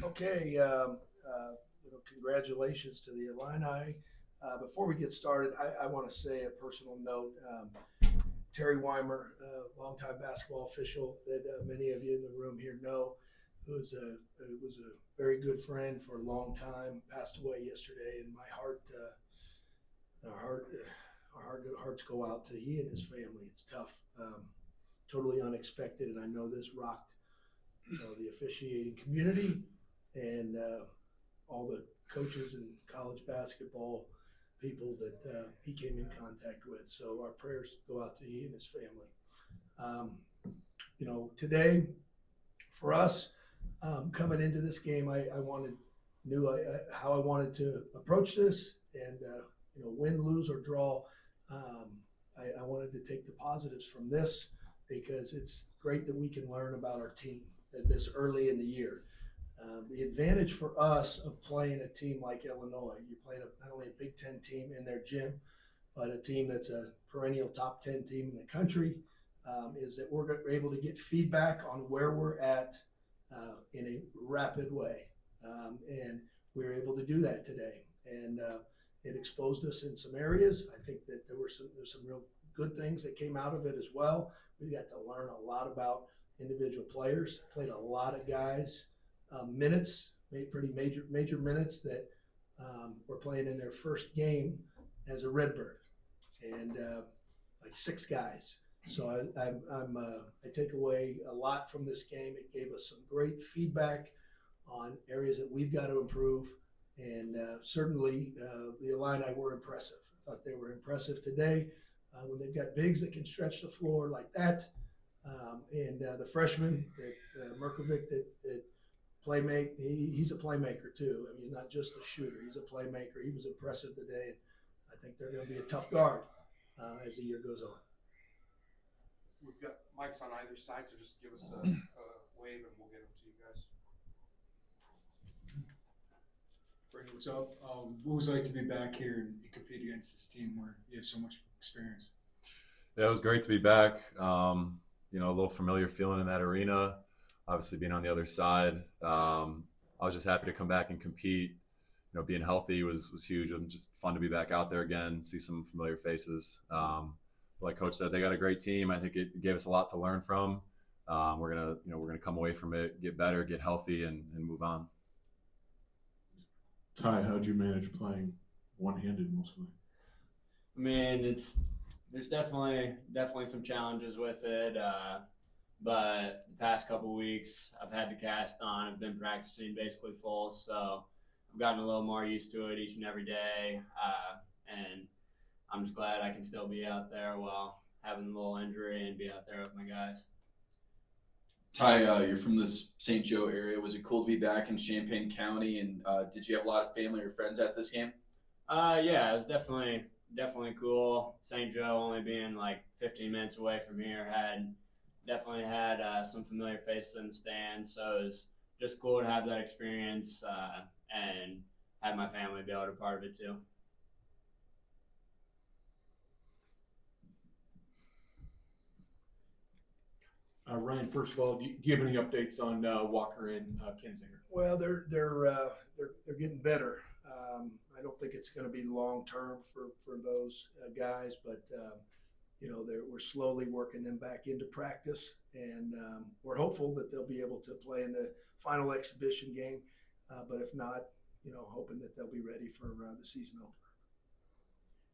Okay, congratulations to the Illini. Before we get started, I want to say a personal note. Terry Weimer, longtime basketball official that many of you in the room here know, who was a very good friend for a long time, passed away yesterday, and my heart, our heart, hearts go out to he and his family. It's tough, totally unexpected, and I know this rocked, the officiating community and all the coaches and college basketball people that he came in contact with. So our prayers go out to he and his family. Today for us, coming into this game, I knew how I wanted to approach this, and win, lose, or draw. I wanted to take the positives from this because it's great that we can learn about our team at this early in the year. The advantage for us of playing a team like Illinois, you're playing not only a Big Ten team in their gym, but a team that's a perennial top 10 team in the country, is that we're able to get feedback on where we're at in a rapid way. And we were able to do that today. And it exposed us in some areas. I think that there's some real good things that came out of it as well. We got to learn a lot about individual players, played a lot of guys minutes, made pretty major minutes that were playing in their first game as a Redbird, and like 6 guys. So I take away a lot from this game. It gave us some great feedback on areas that we've got to improve, and certainly the Illini were impressive. I thought they were impressive today when they've got bigs that can stretch the floor like that. And the freshman, Merkovic, that playmake. He's a playmaker too. I mean, he's not just a shooter. He's a playmaker. He was impressive today. I think they're going to be a tough guard as the year goes on. We've got mics on either side, so just give us a wave and we'll get them to you guys. Brady, what's up? What was it like to be back here and compete against this team where you have so much experience? Yeah, it was great to be back. A little familiar feeling in that arena. Obviously, being on the other side, I was just happy to come back and compete. Being healthy was huge. It was just fun to be back out there again, see some familiar faces. Like Coach said, they got a great team. I think it gave us a lot to learn from. We're gonna come away from it, get better, get healthy, and move on. Ty, how'd you manage playing one-handed mostly? I mean, there's definitely some challenges with it, but the past couple weeks I've had the cast on. I've been practicing basically full, so I've gotten a little more used to it each and every day, and I'm just glad I can still be out there while having a little injury and be out there with my guys. Ty, you're from this St. Joe area. Was it cool to be back in Champaign County? And did you have a lot of family or friends at this game? Yeah, it was definitely cool. St. Joe only being like 15 minutes away from here definitely had some familiar faces in the stands. So it was just cool to have that experience and have my family be able to be part of it too. Ryan, first of all, do you have any updates on Walker and Kinzinger? Well, they're getting better. I don't think it's going to be long term for those guys, but we're slowly working them back into practice, and we're hopeful that they'll be able to play in the final exhibition game. But if not, hoping that they'll be ready for the season opener.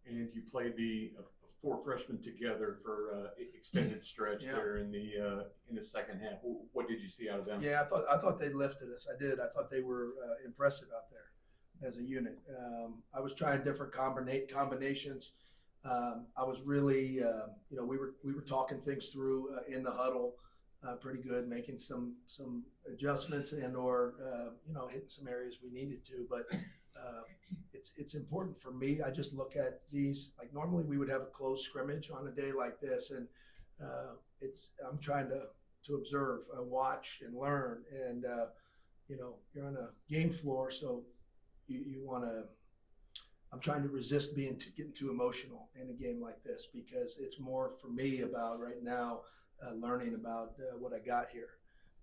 And you played the 4 freshmen together for extended stretch there in the second half. What did you see out of them? Yeah, I thought they lifted us. I did. I thought they were impressive out there as a unit. I was trying different combinations. I was really, we were talking things through in the huddle, pretty good, making some adjustments and/or hitting some areas we needed to. But it's important for me. I just look at these like normally we would have a close scrimmage on a day like this, and I'm trying to observe, watch, and learn. And you're on a game floor, so you want to. I'm trying to resist getting too emotional in a game like this because it's more for me about right now learning about what I got here.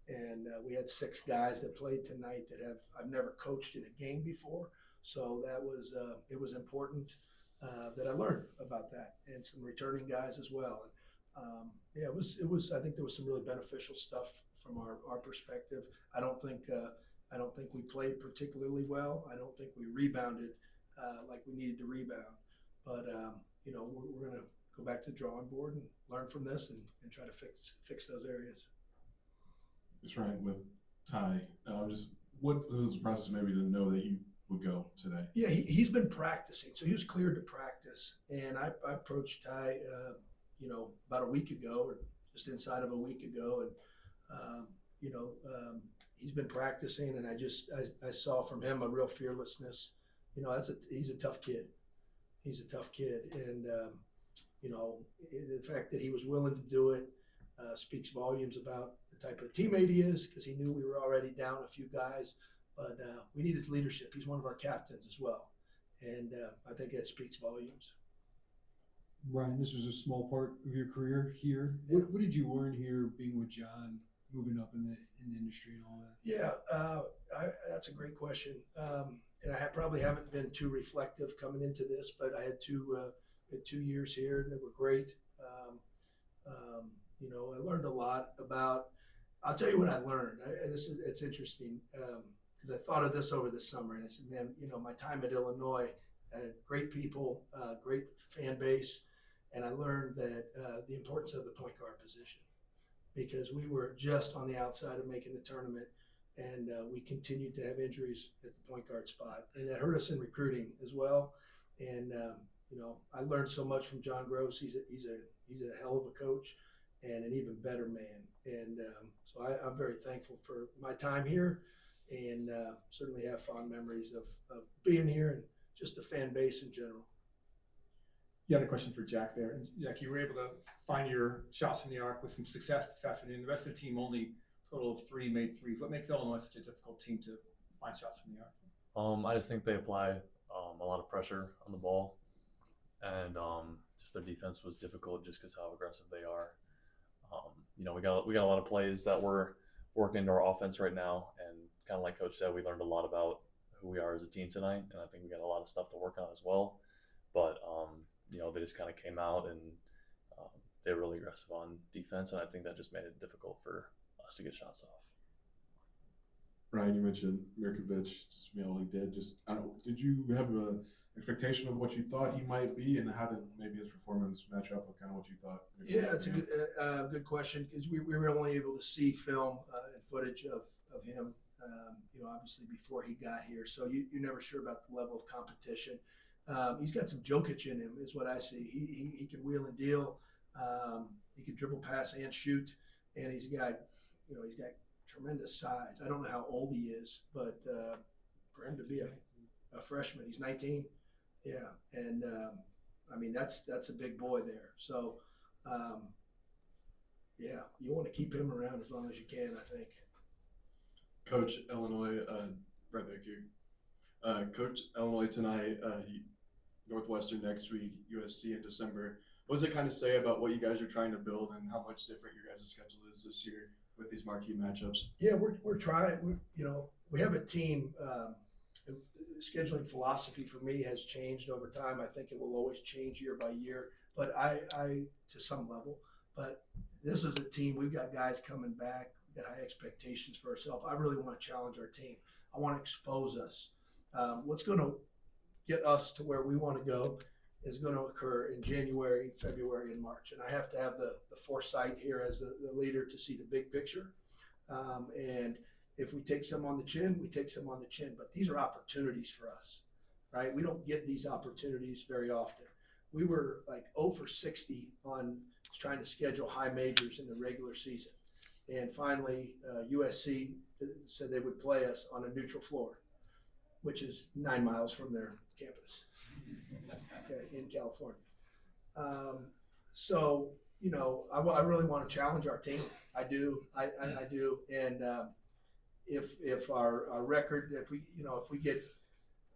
And we had 6 guys that played tonight that I've never coached in a game before. So that was it was important that I learned about that, and some returning guys as well. And yeah, it was. I think there was some really beneficial stuff from our perspective. I don't think we played particularly well. I don't think we rebounded like we needed to rebound. But you know, we're going to go back to the drawing board and learn from this and try to fix those areas. That's right. With Ty, just what was the process maybe to know that he would go today? Yeah, he's been practicing, so he was cleared to practice. And I approached Ty, you know, about a week ago, or just inside of a week ago, and you know, he's been practicing, and I saw from him a real fearlessness. You know, he's a tough kid. He's a tough kid, and you know, the fact that he was willing to do it speaks volumes about the type of teammate he is, because he knew we were already down a few guys, but we need his leadership. He's one of our captains as well, and I think that speaks volumes. Ryan, this was a small part of your career here. What did you learn here being with John, moving up in the industry and all that? Yeah, that's a great question. And I probably haven't been too reflective coming into this, but I had 2 years here that were great. You know, I learned a lot about. I'll tell you what I learned. It's interesting because I thought of this over the summer, and I said, man, you know, my time at Illinois, I had great people, great fan base, and I learned that the importance of the point guard position, because we were just on the outside of making the tournament, and we continued to have injuries at the point guard spot, and that hurt us in recruiting as well. And you know, I learned so much from John Gross. He's a hell of a coach and an even better man. And so I'm very thankful for my time here, and certainly have fond memories of being here and just the fan base in general. You had a question for Jack there. And Jack, you were able to find your shots from the arc with some success this afternoon. The rest of the team only total of 3 made threes. What makes Illinois such a difficult team to find shots from the arc? I just think they apply a lot of pressure on the ball, and just their defense was difficult just because how aggressive they are. You know, we got a lot of plays that we're working into our offense right now, and kind of like Coach said, we learned a lot about who we are as a team tonight, and I think we got a lot of stuff to work on as well. But you know, they just kind of came out and they were really aggressive on defense, and I think that just made it difficult for us to get shots off. Ryan, you mentioned Mirkovic, just all he did. Just I don't know, did you have a expectation of what you thought he might be, and how did maybe his performance match up with kind of what you thought? Yeah, it's a good question, because we were only able to see film and footage of him, you know, obviously before he got here. So you're never sure about the level of competition. He's got some Jokic in him, is what I see. He can wheel and deal. He can dribble, pass, and shoot, and he's got tremendous size. I don't know how old he is, but for him to be a freshman, he's 19. Yeah, and I mean that's a big boy there. So yeah, you want to keep him around as long as you can, I think. Coach, Illinois, right back here. Coach, Illinois tonight, Northwestern next week, USC in December. What does it kind of say about what you guys are trying to build and how much different your guys' schedule is this year with these marquee matchups? Yeah, we're trying. We have a team. Scheduling philosophy for me has changed over time. I think it will always change year by year, but I to some level. But this is a team. We've got guys coming back. We've got high expectations for ourselves. I really want to challenge our team. I want to expose us. What's going to get us to where we want to go is going to occur in January, February, and March. And I have to have the foresight here as the leader to see the big picture. And if we take some on the chin, we take some on the chin. But these are opportunities for us, right? We don't get these opportunities very often. We were like 0 for 60 on trying to schedule high majors in the regular season. And finally, USC said they would play us on a neutral floor, which is 9 miles from their campus, okay, in California. So, you know, I really want to challenge our team. I do. I do. And if our record, if we get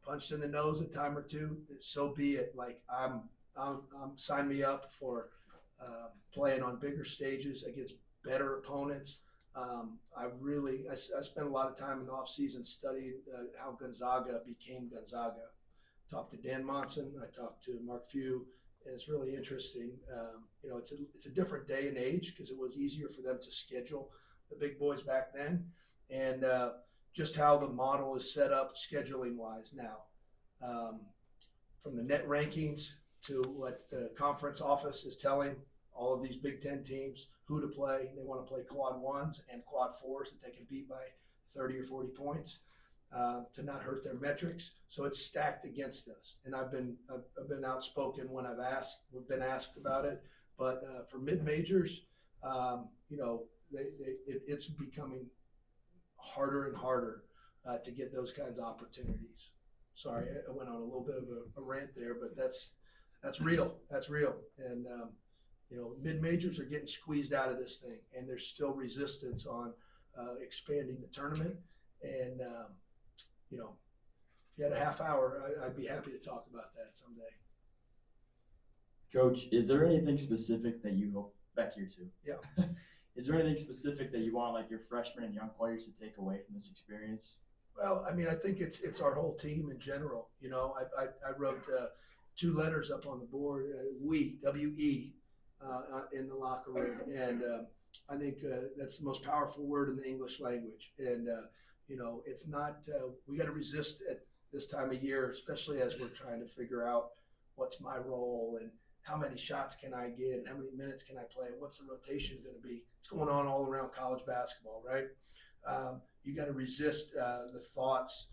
punched in the nose a time or two, so be it. Like I'm sign me up for playing on bigger stages against better opponents. I spent a lot of time in the off season studying how Gonzaga became Gonzaga. Talked to Dan Monson, I talked to Mark Few, and it's really interesting. It's a different day and age because it was easier for them to schedule the big boys back then, and just how the model is set up scheduling wise now. From the net rankings to what the conference office is telling all of these Big Ten teams who to play. They want to play quad ones and quad fours that they can beat by 30 or 40 points to not hurt their metrics. So it's stacked against us. And I've been outspoken when we've been asked about it. But for mid majors, it's becoming harder and harder to get those kinds of opportunities. Sorry, I went on a little bit of a rant there, but that's real. That's real. And mid majors are getting squeezed out of this thing, and there's still resistance on expanding the tournament. And if you had a half hour, I'd be happy to talk about that someday. Coach, is there anything specific that you hope back here too? Yeah. Is there anything specific that you want like your freshmen and young players to take away from this experience? Well, I mean, I think it's our whole team in general. I wrote 2 letters up on the board, W-E, in the locker room. And I think that's the most powerful word in the English language. And, it's not, we got to resist at this time of year, especially as we're trying to figure out what's my role and how many shots can I get and how many minutes can I play? What's the rotation going to be? It's going on all around college basketball, right? You got to resist the thoughts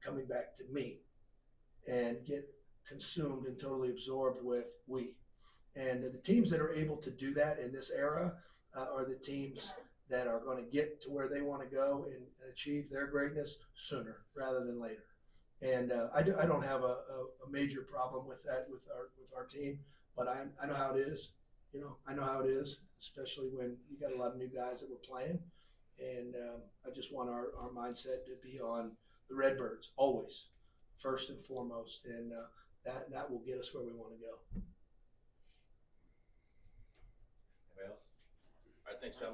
coming back to me and get consumed and totally absorbed with we. And the teams that are able to do that in this era are the teams that are going to get to where they want to go and achieve their greatness sooner rather than later. And I don't have a major problem with that with our team, but I know how it is. I know how it is, especially when you got a lot of new guys that we're playing. And I just want our mindset to be on the Redbirds always, first and foremost, and that will get us where we want to go. Anybody else? All right, thanks, gentlemen.